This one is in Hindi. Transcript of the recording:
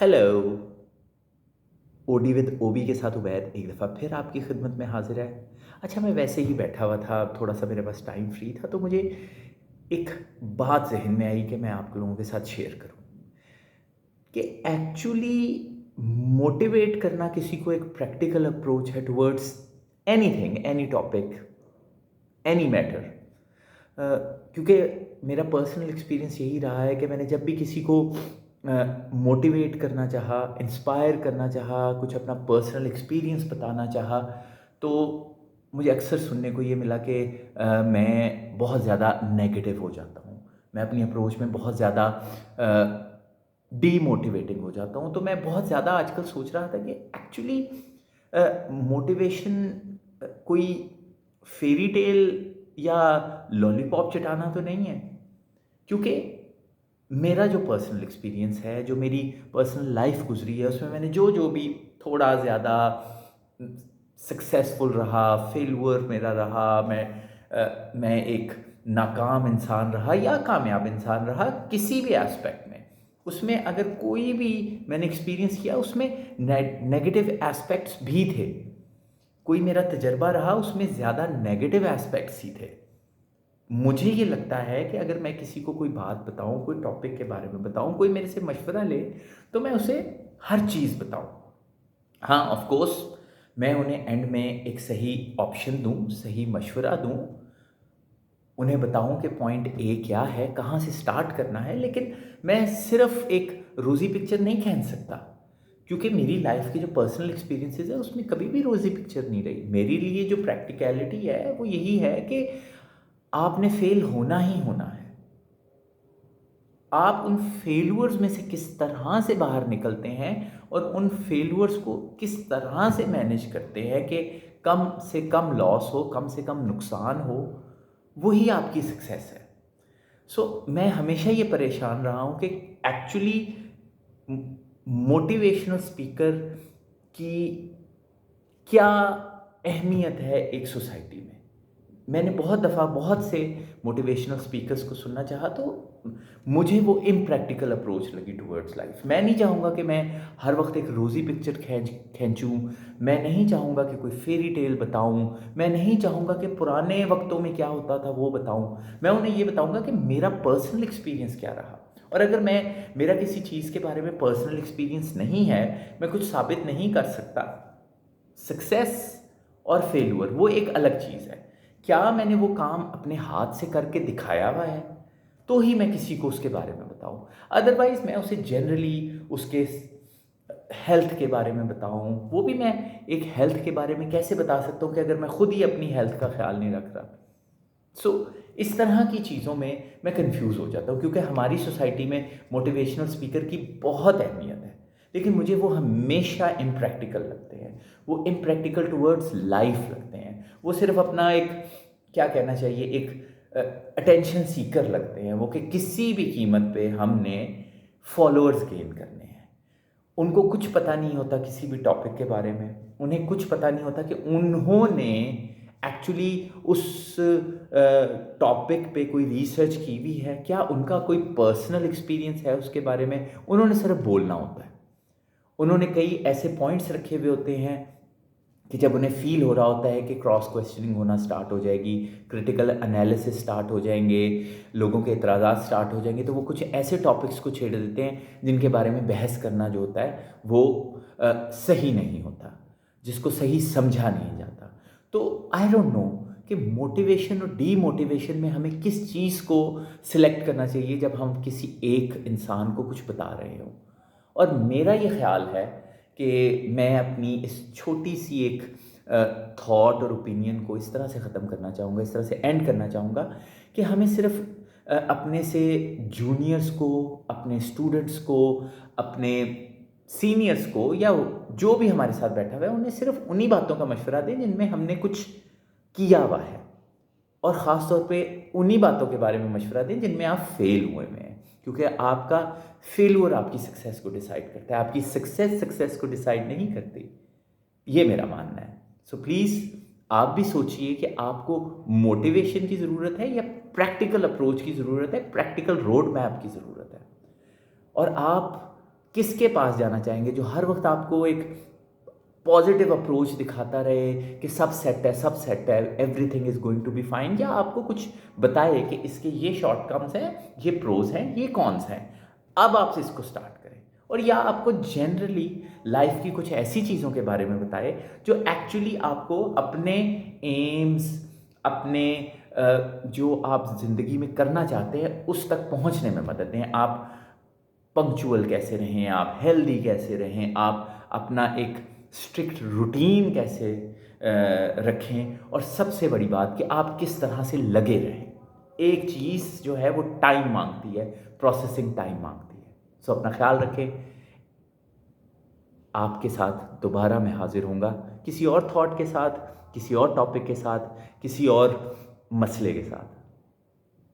हेलो। ओडी विद ओबी के साथ उबैद एक दफ़ा फिर आपकी खिदमत में हाजिर है। अच्छा, मैं वैसे ही बैठा हुआ था, थोड़ा सा मेरे पास टाइम फ्री था, तो मुझे एक बात जहन में आई कि मैं आप लोगों के साथ शेयर करूं कि एक्चुअली मोटिवेट करना किसी को एक प्रैक्टिकल अप्रोच है towards anything, any topic, any matter. क्योंकि मेरा पर्सनल एक्सपीरियंस यही रहा है कि मैंने जब भी किसी को मोटिवेट करना चाहा, इंस्पायर करना चाहा, कुछ अपना पर्सनल एक्सपीरियंस बताना चाहा, तो मुझे अक्सर सुनने को ये मिला कि मैं बहुत ज़्यादा नेगेटिव हो जाता हूँ। मैं अपनी अप्रोच में बहुत ज़्यादा डीमोटिवेटिंग हो जाता हूँ। तो मैं बहुत ज़्यादा आजकल सोच रहा था कि एक्चुअली मोटिवेशन कोई फेरी टेल या लॉलीपॉप चटाना तो नहीं है। क्योंकि मेरा जो पर्सनल एक्सपीरियंस है, जो मेरी पर्सनल लाइफ गुजरी है, उसमें मैंने जो जो भी थोड़ा ज़्यादा सक्सेसफुल रहा, फेलियर मेरा रहा, मैं एक नाकाम इंसान रहा या कामयाब इंसान रहा, किसी भी एस्पेक्ट में, उसमें अगर कोई भी मैंने एक्सपीरियंस किया, उसमें नेगेटिव एस्पेक्ट्स भी थे। कोई मेरा तजर्बा रहा, उसमें ज़्यादा नेगेटिव एस्पेक्ट्स ही थे। मुझे ये लगता है कि अगर मैं किसी को कोई बात बताऊं, कोई टॉपिक के बारे में बताऊं, कोई मेरे से मशवरा ले, तो मैं उसे हर चीज़ बताऊं। हाँ, ऑफ कोर्स मैं उन्हें एंड में एक सही ऑप्शन दूं, सही मशवरा दूं, उन्हें बताऊं कि पॉइंट ए क्या है, कहाँ से स्टार्ट करना है। लेकिन मैं सिर्फ एक रोज़ी पिक्चर नहीं खींच सकता, क्योंकि मेरी लाइफ के जो पर्सनल एक्सपीरियंसेस है, उसमें कभी भी रोज़ी पिक्चर नहीं रही। मेरे लिए जो प्रैक्टिकलिटी है वो यही है कि आपने फेल होना ही होना है। आप उन फेल्यूर्स में से किस तरह से बाहर निकलते हैं और उन फेल्यूर्स को किस तरह से मैनेज करते हैं कि कम से कम लॉस हो, कम से कम नुकसान हो, वही आपकी सक्सेस है। मैं हमेशा ये परेशान रहा हूँ कि एक्चुअली मोटिवेशनल स्पीकर की क्या अहमियत है एक सोसाइटी में। मैंने बहुत दफ़ा बहुत से मोटिवेशनल स्पीकर्स को सुनना चाहा, तो मुझे वो इम्प्रैक्टिकल अप्रोच लगी टुवर्ड्स लाइफ। मैं नहीं चाहूँगा कि मैं हर वक्त एक रोज़ी पिक्चर खींचूँ। मैं नहीं चाहूँगा कि कोई फेरी टेल बताऊँ। मैं नहीं चाहूँगा कि पुराने वक्तों में क्या होता था वो बताऊँ। मैं उन्हें ये बताऊँगा कि मेरा पर्सनल एक्सपीरियंस क्या रहा। और अगर मेरा किसी चीज़ के बारे में पर्सनल एक्सपीरियंस नहीं है, मैं कुछ साबित नहीं कर सकता। सक्सेस और फेल्यूर वो एक अलग चीज़ है। क्या मैंने वो काम अपने हाथ से करके दिखाया हुआ है, तो ही मैं किसी को उसके बारे में बताऊं। अदरवाइज मैं उसे जनरली उसके हेल्थ के बारे में बताऊं, वो भी मैं एक हेल्थ के बारे में कैसे बता सकता हूं कि अगर मैं खुद ही अपनी हेल्थ का ख्याल नहीं रख रहा। सो इस तरह की चीज़ों में मैं कंफ्यूज हो जाता हूँ, क्योंकि हमारी सोसाइटी में मोटिवेशनल स्पीकर की बहुत अहमियत है, लेकिन मुझे वो हमेशा इम्प्रैक्टिकल लगते हैं। वो इम्प्रैक्टिकल टूवर्ड्स लाइफ लगते हैं। वो सिर्फ अपना एक, क्या कहना चाहिए, एक अटेंशन सीकर लगते हैं वो, कि किसी भी कीमत पे हमने फॉलोअर्स गेन करने हैं। उनको कुछ पता नहीं होता किसी भी टॉपिक के बारे में। उन्हें कुछ पता नहीं होता कि उन्होंने एक्चुअली उस टॉपिक पे कोई रिसर्च की भी है क्या, उनका कोई पर्सनल एक्सपीरियंस है उसके बारे में। उन्होंने सिर्फ बोलना होता है। उन्होंने कई ऐसे पॉइंट्स रखे हुए होते हैं कि जब उन्हें फील हो रहा होता है कि क्रॉस क्वेश्चनिंग होना स्टार्ट हो जाएगी, क्रिटिकल एनालिसिस स्टार्ट हो जाएंगे, लोगों के इतराज़ात स्टार्ट हो जाएंगे, तो वो कुछ ऐसे टॉपिक्स को छेड़ देते हैं जिनके बारे में बहस करना जो होता है वो सही नहीं होता, जिसको सही समझा नहीं जाता। तो आई डोंट नो कि मोटिवेशन और डीमोटिवेशन में हमें किस चीज़ को सिलेक्ट करना चाहिए जब हम किसी एक इंसान को कुछ बता रहे हों। और मेरा ये ख्याल है कि मैं अपनी इस छोटी सी एक थॉट और ओपिनियन को इस तरह से ख़त्म करना चाहूँगा, इस तरह से एंड करना चाहूँगा कि हमें सिर्फ अपने से जूनियर्स को, अपने स्टूडेंट्स को, अपने सीनियर्स को, या जो भी हमारे साथ बैठा हुआ है, उन्हें सिर्फ उन्हीं बातों का मशवरा दें जिनमें हमने कुछ किया हुआ है। और ख़ास तौर पे उन्हीं बातों के बारे में मशवरा दें जिनमें आप फेल हुए में हैं, क्योंकि आपका फेलियर आपकी सक्सेस को डिसाइड करता है, आपकी सक्सेस को डिसाइड नहीं करती। ये मेरा मानना है। प्लीज़ आप भी सोचिए कि आपको मोटिवेशन की ज़रूरत है या प्रैक्टिकल अप्रोच की ज़रूरत है, प्रैक्टिकल रोड मैप की ज़रूरत है। और आप किसके पास जाना चाहेंगे जो हर वक्त आपको एक पॉजिटिव अप्रोच दिखाता रहे कि सब सेट है, everything is going to be fine, या आपको कुछ बताए कि इसके ये शॉर्टकम्स हैं, ये प्रोज हैं, ये कॉन्स हैं, अब आप इसको स्टार्ट करें। और या आपको जनरली लाइफ की कुछ ऐसी चीज़ों के बारे में बताए जो एक्चुअली आपको अपने एम्स, अपने जो आप ज़िंदगी में करना चाहते हैं उस तक पहुंचने में मदद दें। आप पंक्चुअल कैसे रहें, आप हेल्दी कैसे रहें, आप अपना एक स्ट्रिक्ट रूटीन कैसे रखें, और सबसे बड़ी बात कि आप किस तरह से लगे रहें। एक चीज़ जो है वो टाइम मांगती है, प्रोसेसिंग टाइम मांगती है। सो अपना ख्याल रखें। आपके साथ दोबारा मैं हाजिर होऊंगा किसी और थॉट के साथ, किसी और टॉपिक के साथ, किसी और मसले के साथ।